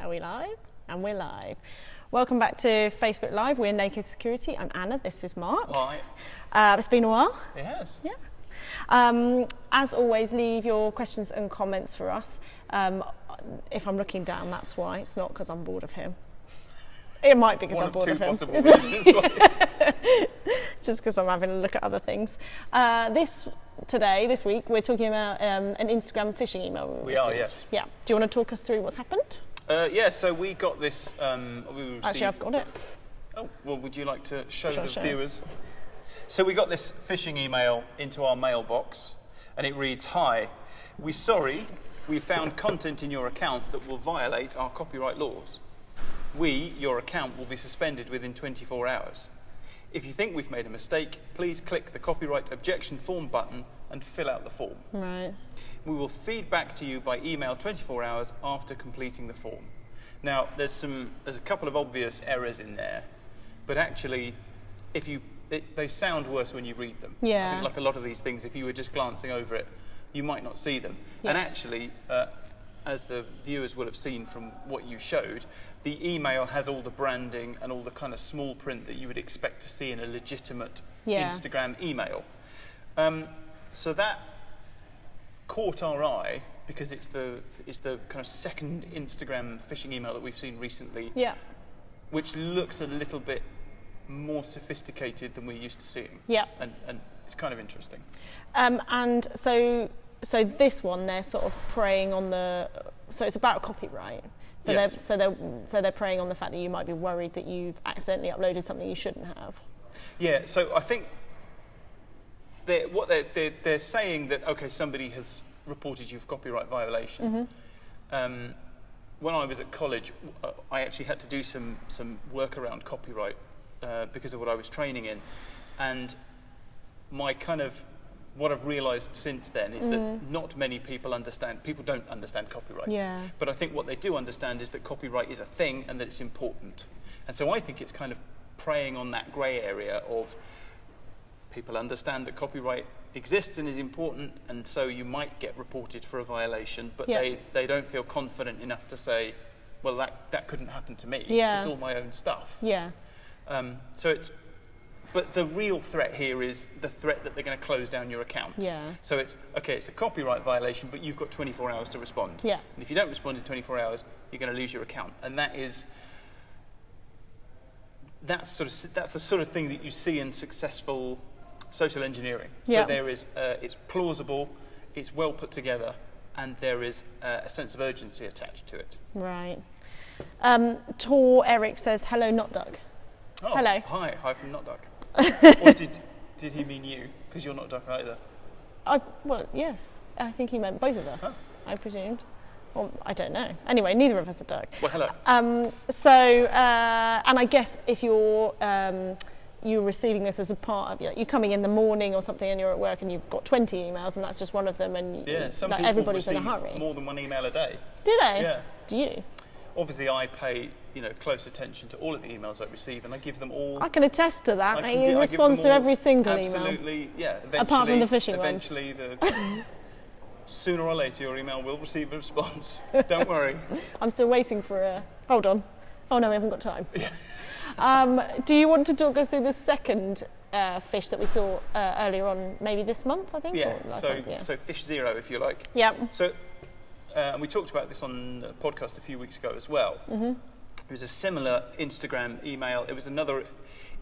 Are we live? And we're live. Welcome back to Facebook Live. We're Naked Security. I'm Anna. This is Mark. Hi. It's been a while. It has. Yeah. As always, leave your questions and comments for us. If I'm looking down, that's why. It's not because I'm bored of him. It might be because I'm bored of him. Possible reasons why. Just because I'm having a look at other things. This week, we're talking about an Instagram phishing email we received. We are, yes. Yeah. Do you want to talk us through what's happened? So we got this. Actually, I've got it. Oh, well, would you like to show the viewers? So we got this phishing email into our mailbox, and it reads, "Hi, we're sorry we found content in your account that will violate our copyright laws. Your account will be suspended within 24 hours. If you think we've made a mistake, please click the copyright objection form button and fill out the form. Right. We will feed back to you by email 24 hours after completing the form." Now, there's a couple of obvious errors in there, but actually, they sound worse when you read them. Yeah. I think like a lot of these things, if you were just glancing over it, you might not see them. Yeah. And actually, as the viewers will have seen from what you showed, the email has all the branding and all the kind of small print that you would expect to see in a legitimate Instagram email. So that caught our eye because it's the kind of second Instagram phishing email that we've seen recently, which looks a little bit more sophisticated than we're used to seeing. Yeah. And it's kind of interesting. And so this one, they're sort of preying on so it's about copyright. So yes. they're preying on the fact that you might be worried that you've accidentally uploaded something you shouldn't have. Yeah. So I think they're saying that, okay, somebody has reported you for copyright violation. Mm-hmm. When I was at college, I actually had to do some work around copyright because of what I was training in, and what I've realised since then is that not many people don't understand copyright. Yeah. But I think what they do understand is that copyright is a thing and that it's important. And so I think it's kind of preying on that grey area of people understand that copyright exists and is important, and so you might get reported for a violation, but they don't feel confident enough to say, well, that couldn't happen to me. Yeah. It's all my own stuff. Yeah. But the real threat here is the threat that they're going to close down your account. Yeah. So it's a copyright violation, but you've got 24 hours to respond. Yeah. And if you don't respond in 24 hours, you're going to lose your account. And that's the sort of thing that you see in successful social engineering. Yeah. So there is, it's plausible, it's well put together, and there is a sense of urgency attached to it. Right. Tor Eric says, "Hello, Not Duck." Oh, hello. Hi from Not Duck. Or did he mean you? Because you're not Duck either. Well, yes. I think he meant both of us. Huh? I presumed. Well, I don't know. Anyway, neither of us are Duck. Well, hello. And I guess if you're receiving this as a part of you're coming in the morning or something, and you're at work and you've got 20 emails, and that's just one of them, and some people everybody's in a receive hurry. more than one email a day. Do they? Yeah. Do you? Obviously, I pay close attention to all of the emails I receive, and I give them all. I can attest to that. I He responds to every single email. Absolutely, yeah. Apart from the phishing ones. Eventually, sooner or later, your email will receive a response. Don't worry. I'm still waiting for a. Hold on. Oh no, we haven't got time. Do you want to talk us through the second fish that we saw earlier on, maybe this month, I think? Yeah. Or last So month, yeah. so fish zero, if you like. Yeah. So. And we talked about this on a podcast a few weeks ago as well. Mm-hmm. It was a similar Instagram email. It was another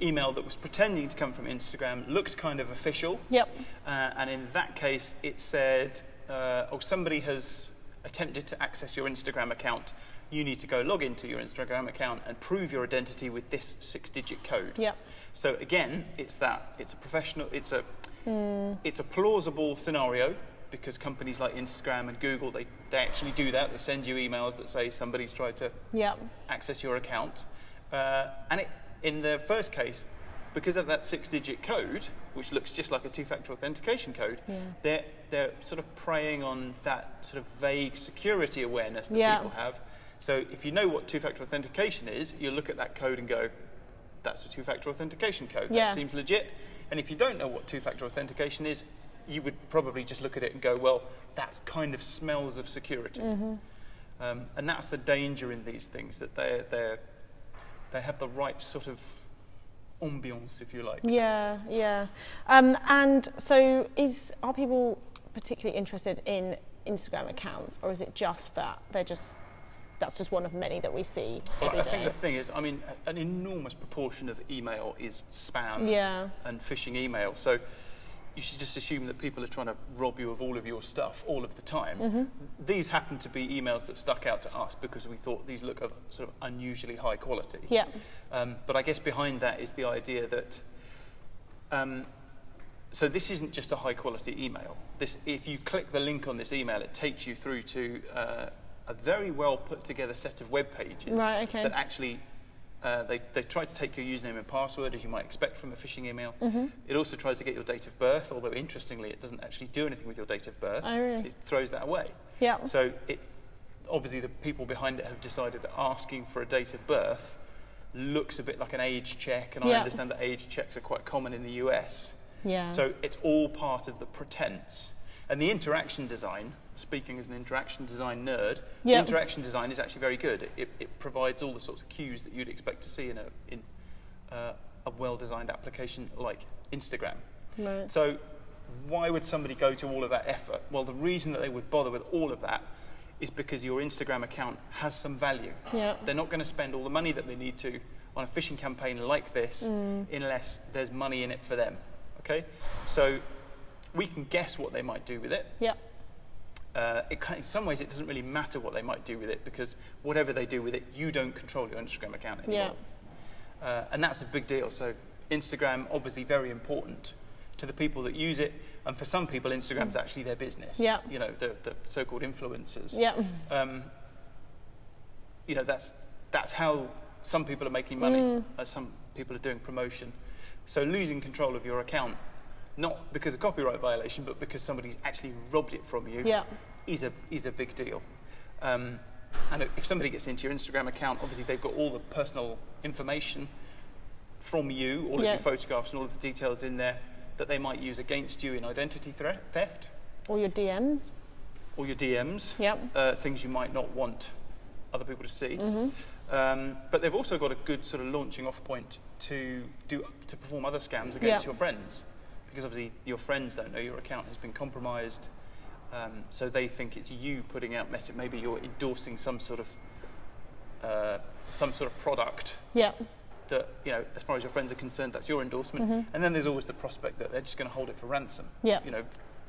email that was pretending to come from Instagram, looked kind of official. Yep. And in that case, it said, somebody has attempted to access your Instagram account. You need to go log into your Instagram account and prove your identity with this 6-digit code. Yep. So again, it's a professional, it's a plausible scenario, because companies like Instagram and Google, they actually do that. They send you emails that say somebody's tried to access your account. In the first case, because of that 6-digit code, which looks just like a two-factor authentication code, they're sort of preying on that sort of vague security awareness that people have. So if you know what two-factor authentication is, you look at that code and go, that's a two-factor authentication code. That seems legit. And if you don't know what two-factor authentication is, you would probably just look at it and go, well, that kind of smells of security. Mm-hmm. And that's the danger in these things, that they have the right sort of ambience, if you like. Yeah, yeah. And so are people particularly interested in Instagram accounts, or is it just that that's just one of many that we see every day? I think the thing is, I mean, an enormous proportion of email is spam and phishing email. So you should just assume that people are trying to rob you of all of your stuff all of the time. These happen to be emails that stuck out to us because we thought these look of sort of unusually high quality. Yeah. But I guess behind that is the idea that, so this isn't just a high quality email. If you click the link on this email, it takes you through to a very well put together set of web pages that actually they try to take your username and password, as you might expect from a phishing email. It also tries to get your date of birth, although interestingly it doesn't actually do anything with your date of birth. Oh, really? It throws that away. Yeah. So obviously the people behind it have decided that asking for a date of birth looks a bit like an age check, and I understand that age checks are quite common in the US. Yeah. So it's all part of the pretense. And the interaction design, speaking as an interaction design nerd, the interaction design is actually very good. It provides all the sorts of cues that you'd expect to see in a well-designed application like Instagram. Right. So why would somebody go to all of that effort? Well, the reason that they would bother with all of that is because your Instagram account has some value. Yeah. They're not going to spend all the money that they need to on a phishing campaign like this unless there's money in it for them. Okay? So we can guess what they might do with it. Yeah. In some ways, it doesn't really matter what they might do with it, because whatever they do with it, you don't control your Instagram account anymore. Yeah. And that's a big deal. So Instagram, obviously very important to the people that use it. And for some people, Instagram's actually their business. Yeah. You know, the so-called influencers. Yeah. You know, that's how some people are making money, as some people are doing promotion. So losing control of your account, not because of copyright violation, but because somebody's actually robbed it from you, is a big deal. And if somebody gets into your Instagram account, obviously they've got all the personal information from you, all of your photographs and all of the details in there that they might use against you in identity theft. Or your DMs. Or your DMs. Things you might not want other people to see. But they've also got a good sort of launching off point to perform other scams against your friends. Because obviously your friends don't know your account has been compromised, so they think it's you putting out message. Maybe you're endorsing some sort of product. Yeah. That, you know, as far as your friends are concerned, that's your endorsement. And then there's always the prospect that they're just going to hold it for ransom. Yeah. You know,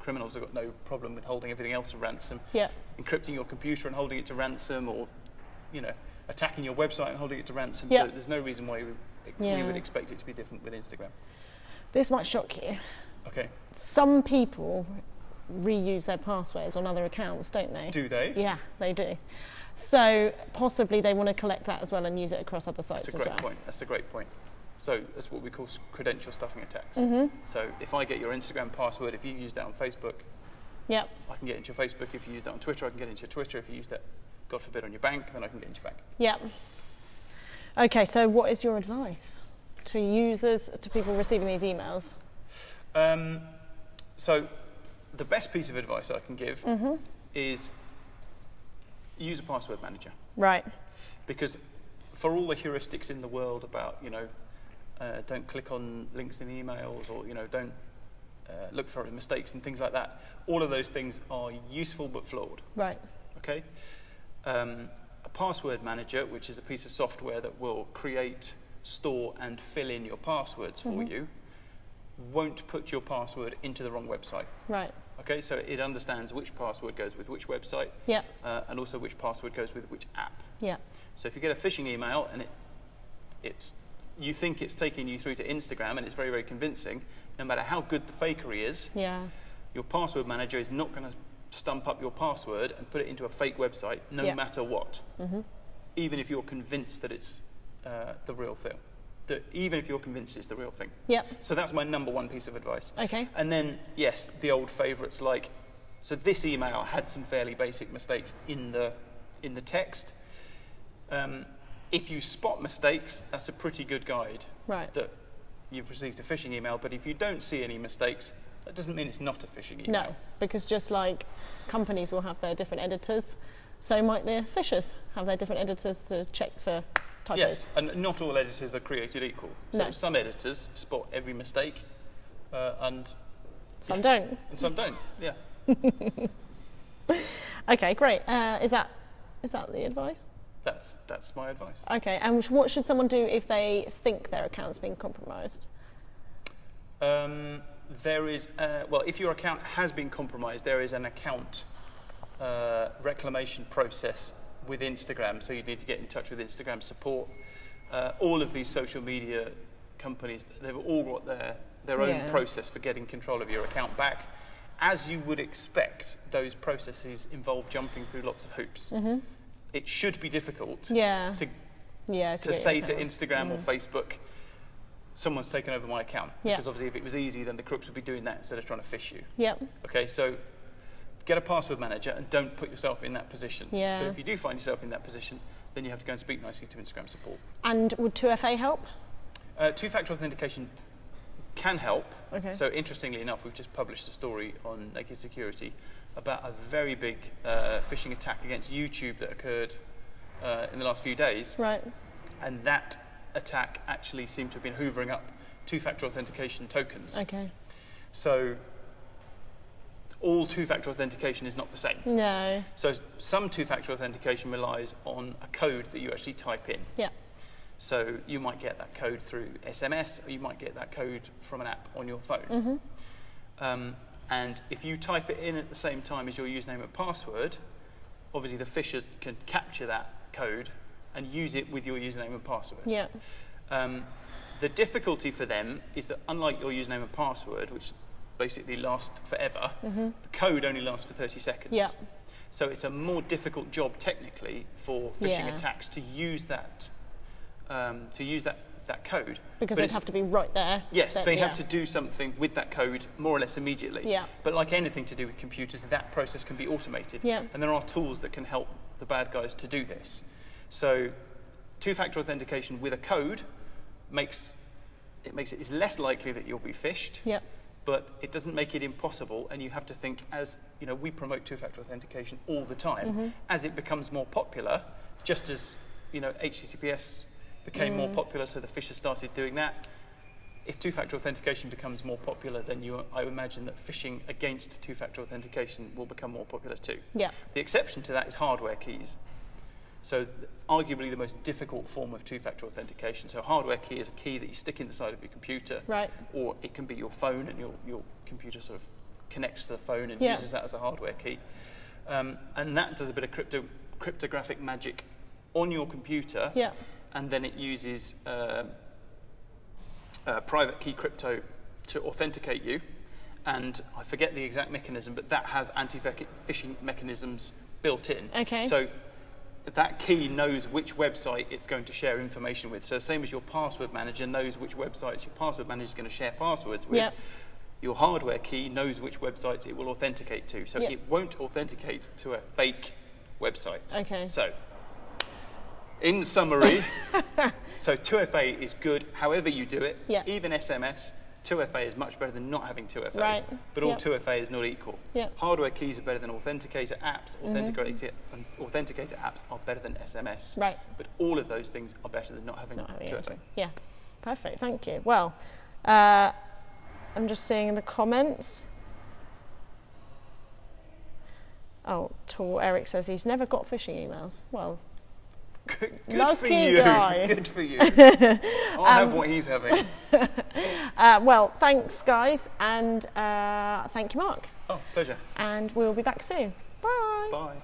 criminals have got no problem with holding everything else for ransom. Yeah. Encrypting your computer and holding it to ransom, or, you know, attacking your website and holding it to ransom. So there's no reason why we would expect it to be different with Instagram. This might shock you. Okay. Some people reuse their passwords on other accounts, don't they? Do they? Yeah, they do. So possibly they want to collect that as well and use it across other sites as well. That's a great point. So that's what we call credential stuffing attacks. So if I get your Instagram password, if you use that on Facebook, I can get into your Facebook. If you use that on Twitter, I can get into your Twitter. If you use that, God forbid, on your bank, then I can get into your bank. Yeah. Okay, so what is your advice to users, to people receiving these emails? So the best piece of advice I can give is use a password manager. Right. Because for all the heuristics in the world about, you know, don't click on links in emails, or, you know, don't look for mistakes and things like that, all of those things are useful but flawed. Right. Okay? A password manager, which is a piece of software that will create, store and fill in your passwords for you, won't put your password into the wrong website. Right. Okay, so it understands which password goes with which website, and also which password goes with which app. Yeah. So if you get a phishing email and you think it's taking you through to Instagram and it's very, very convincing, no matter how good the fakery is, your password manager is not going to stump up your password and put it into a fake website, no matter what, even if you're convinced that it's the real thing. Even if you're convinced it's the real thing. Yeah. So that's my number one piece of advice. Okay. And then, yes, the old favourites like, so this email had some fairly basic mistakes in the text. If you spot mistakes, that's a pretty good guide. Right. That you've received a phishing email, but if you don't see any mistakes, that doesn't mean it's not a phishing email. No, because just like companies will have their different editors, So might the fishers have their different editors to check for typos? Yes, and not all editors are created equal. So No. some editors spot every mistake, and Some don't. don't. Yeah. Okay, great. Is that the advice? That's my advice. Okay, and what should someone do if they think their account's been compromised? There is, well, if your account has been compromised, there is an account reclamation process with Instagram. So you need to get in touch with Instagram support. All of these social media companies, they've all got their own process for getting control of your account back. As you would expect, those processes involve jumping through lots of hoops. Mm-hmm. It should be difficult to say to Instagram or Facebook, someone's taken over my account. Because obviously if it was easy, then the crooks would be doing that instead of trying to phish you. Yep. Okay, so get a password manager and don't put yourself in that position. Yeah. But if you do find yourself in that position, then you have to go and speak nicely to Instagram support. And would 2FA help? Two-factor authentication can help. Okay. So interestingly enough, we've just published a story on Naked Security about a very big phishing attack against YouTube that occurred in the last few days. Right. And that attack actually seemed to have been hoovering up two-factor authentication tokens. Okay. So all two-factor authentication is not the same. No. So some two-factor authentication relies on a code that you actually type in. Yeah. So you might get that code through SMS, or you might get that code from an app on your phone. Mm-hmm. And if you type it in at the same time as your username and password, obviously the phishers can capture that code and use it with your username and password. Yeah. The difficulty for them is that unlike your username and password, which basically last forever, the code only lasts for 30 seconds. Yeah. So it's a more difficult job technically for phishing attacks to use that that code. Because they'd have to be right there. Yes, they have to do something with that code more or less immediately. Yeah. But like anything to do with computers, that process can be automated. Yeah. And there are tools that can help the bad guys to do this. So two-factor authentication with a code makes it less likely that you'll be phished. Yeah. But it doesn't make it impossible, and you have to think, as you know, we promote two-factor authentication all the time. As it becomes more popular, just as HTTPS became more popular, so the phishers started doing that. If two-factor authentication becomes more popular, then I imagine that phishing against two-factor authentication will become more popular too. Yeah. The exception to that is hardware keys. So arguably the most difficult form of two-factor authentication. So hardware key is a key that you stick in the side of your computer, right? Or it can be your phone, and your computer sort of connects to the phone and uses that as a hardware key. And that does a bit of cryptographic magic on your computer. Yeah. And then it uses private key crypto to authenticate you. And I forget the exact mechanism, but that has anti-phishing mechanisms built in. Okay. So that key knows which website it's going to share information with. So same as your password manager knows which websites your password manager is going to share passwords with, your hardware key knows which websites it will authenticate to. So it won't authenticate to a fake website. Okay. So in summary, so 2FA is good however you do it. Yeah. Even SMS, 2FA is much better than not having 2FA. Right. But all 2FA is not equal. Yep. Hardware keys are better than authenticator apps. Authenticator apps are better than SMS. Right. But all of those things are better than not having 2FA. Yeah. Perfect. Thank you. Well, I'm just seeing in the comments. Oh, Tor Eric says he's never got phishing emails. Well, good for you. Guy. Good for you. I'll have what he's having. Well, thanks, guys, and thank you, Mark. Oh, pleasure. And we'll be back soon. Bye. Bye.